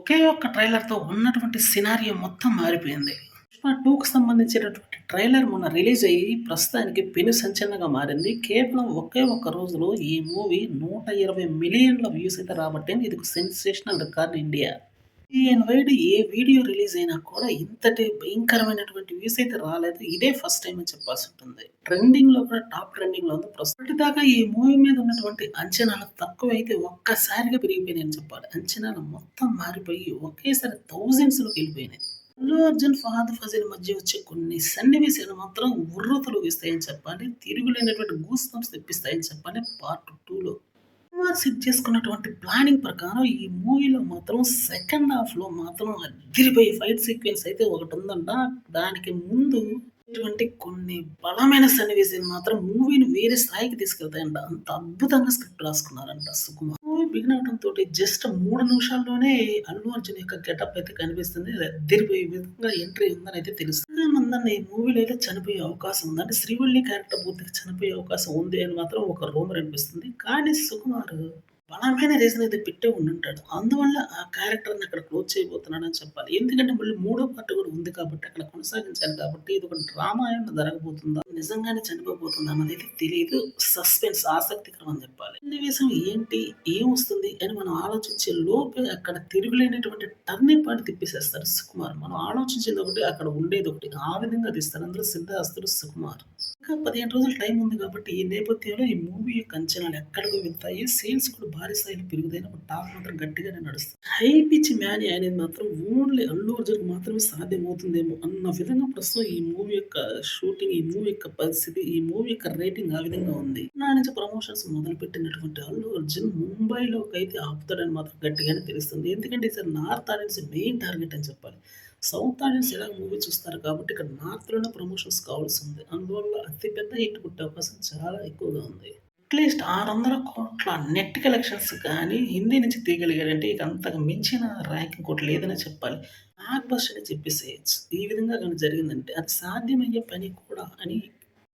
ఒకే ఒక్క ట్రైలర్‌తో ఉన్నటువంటి సినారియో మొత్తం మారిపోయింది. 'పుష్ప 2'కి సంబంధించినటువంటి ట్రైలర్ మొన్న రిలీజ్ అయ్యి ప్రస్తుతానికి పెను సంచలనంగా మారింది. కేవలం ఒకే ఒక్క రోజులో ఈ మూవీ 120,000,000 వ్యూస్ అయితే రాబట్టింది. ఇది ఒక సెన్సేషనల్ రికార్డ్ ఇండియా. ఈయన వైడ్ ఏ వీడియో రిలీజ్ అయినా కూడా ఇంతటి భయంకరమైనటువంటి వ్యూస్ అయితే రాలేదు. ఇదే ఫస్ట్ టైమ్ అని చెప్పాల్సుంటుంది. ట్రెండింగ్‌లో కూడా టాప్ ట్రెండింగ్‌లో ఉంది. ఇప్పటిదాకా ఈ మూవీ మీద ఉన్నటువంటి అంచనాలు తక్కువైతే ఒక్కసారిగా పెరిగిపోయినాయని చెప్పాలి. అంచనాలు మొత్తం మారిపోయి ఒకేసారి థౌసండ్స్‌లోకి వెళ్ళిపోయినాయి. అల్లు అర్జున్, ఫహద్ ఫాజిల్ మధ్య వచ్చే కొన్ని సన్నివేశాలు మాత్రం ఉర్రూతలూగిస్తాయని చెప్పాలి. తిరుగులేనటువంటి గూస్ బంప్స్ తెప్పిస్తాయని చెప్పాలి పార్ట్ 2లో. సినిమా సెట్ చేసుకున్నటువంటి ప్లానింగ్ ప్రకారం ఈ మూవీలో మాత్రం సెకండ్ హాఫ్‌లో మాత్రం అద్దిరిపోయే ఫైట్ సీక్వెన్స్ అయితే ఒకటుందంట. దానికి ముందు ఇటువంటి కొన్ని బలమైన సన్నివేశాలు మాత్రం మూవీని వేరే స్థాయికి తీసుకెళ్తాయంట. అంత అద్భుతంగా స్క్రిప్ట్ రాసుకున్నారంట సుకుమార్. మూవీ బిగిన్ అవ్వడంతోటి జస్ట్ 3 నిమిషాల్లోనే అల్లు అర్జున్ యొక్క గెటప్ అయితే కనిపిస్తుంది. అది అద్దిరిపోయే విధంగా ఎంట్రీ ఉందని అయితే తెలుస్తుంది. మందన్న ఈ మూవీలో అయితే చనిపోయే అవకాశం ఉంది. అంటే శ్రీవల్లి క్యారెక్టర్ పూర్తిగా చనిపోయే అవకాశం ఉంది అని మాత్రం ఒక రూమర్ అనిపిస్తుంది. కానీ సుకుమార్ బలమైన రీజన్ అయితే పెట్టే ఉండుంటాడు. అందువల్ల ఆ క్యారెక్టర్‌ని అక్కడ క్లోజ్ చేయబోతున్నాడని చెప్పాలి. ఎందుకంటే మళ్ళీ మూడో పార్ట్ కూడా ఉంది కాబట్టి అక్కడ కొనసాగించాలి కాబట్టి ఇది ఒక డ్రామా ఏమన్నా జరగబోతుందా? నిజంగానే చనిపోబోతుందా అన్నదైతే తెలీదు. సస్పెన్స్ ఆసక్తికరం అని చెప్పాలి. సన్నివేశం ఏంటి? ఏమొస్తుంది? అని మనం ఆలోచించే లోపే అక్కడ తిరుగులేనటువంటి టర్నింగ్ పాయింట్ తిప్పేసేస్తారు సుకుమార్. మనం ఆలోచించేది ఒకటి, అక్కడ ఉండేది ఒకటి. ఆ విధంగా తీస్తారు. అందులో సిద్ధాస్తుడు సుకుమార్. ఇంకా 15 రోజులు టైం ఉంది కాబట్టి, ఈ నేపథ్యంలో ఈ మూవీ యొక్క అంచనాలు ఎక్కడికో వెళ్తాయి. సేల్స్ కూడా భారీ స్థాయిలో పెరుగుతాయని ఒక టాక్ మాత్రం గట్టిగానే నడుస్తుంది. హై పిచ్ మ్యాని అనేది మాత్రం ఓన్లీ అల్లు అర్జున్‌కి మాత్రమే సాధ్యమవుతుందేమో అన్న విధంగా ప్రస్తుతం ఈ మూవీ యొక్క షూటింగ్, ఈ మూవీ యొక్క పరిస్థితి, ఈ మూవీ యొక్క రేటింగ్ ఆ విధంగా ఉంది. నా నుంచి ప్రమోషన్స్ మొదలుపెట్టినటువంటి అల్లు అర్జున్ ముంబైలోకైతే ఆపుతాడని మాత్రం గట్టిగానే తెలుస్తుంది. ఎందుకంటే ఈసారి నార్త్ ఆడియన్స్ మెయిన్ టార్గెట్ అని చెప్పాలి. సౌత్ ఆడియన్స్ ఎలాగో మూవీ చూస్తారు కాబట్టి ఇక్కడ నార్త్‌లోనే ప్రమోషన్స్ కావాల్సింది. అందువల్ల అతి పెద్ద హిట్ కొట్టే అవకాశం చాలా ఎక్కువగా ఉంది. అట్‌లీస్ట్ 600,00,00,000 నెట్ కలెక్షన్స్ కానీ హిందీ నుంచి తీయగలిగాడంటే ఇక అంతకు మించిన ర్యాంక్ ఇంకోటి లేదనే చెప్పాలి. బ్లాక్ బస్టర్ అని చెప్పేసేయొచ్చు. ఈ విధంగా గాని జరిగిందంటే అది సాధ్యమయ్యే పని కూడా అని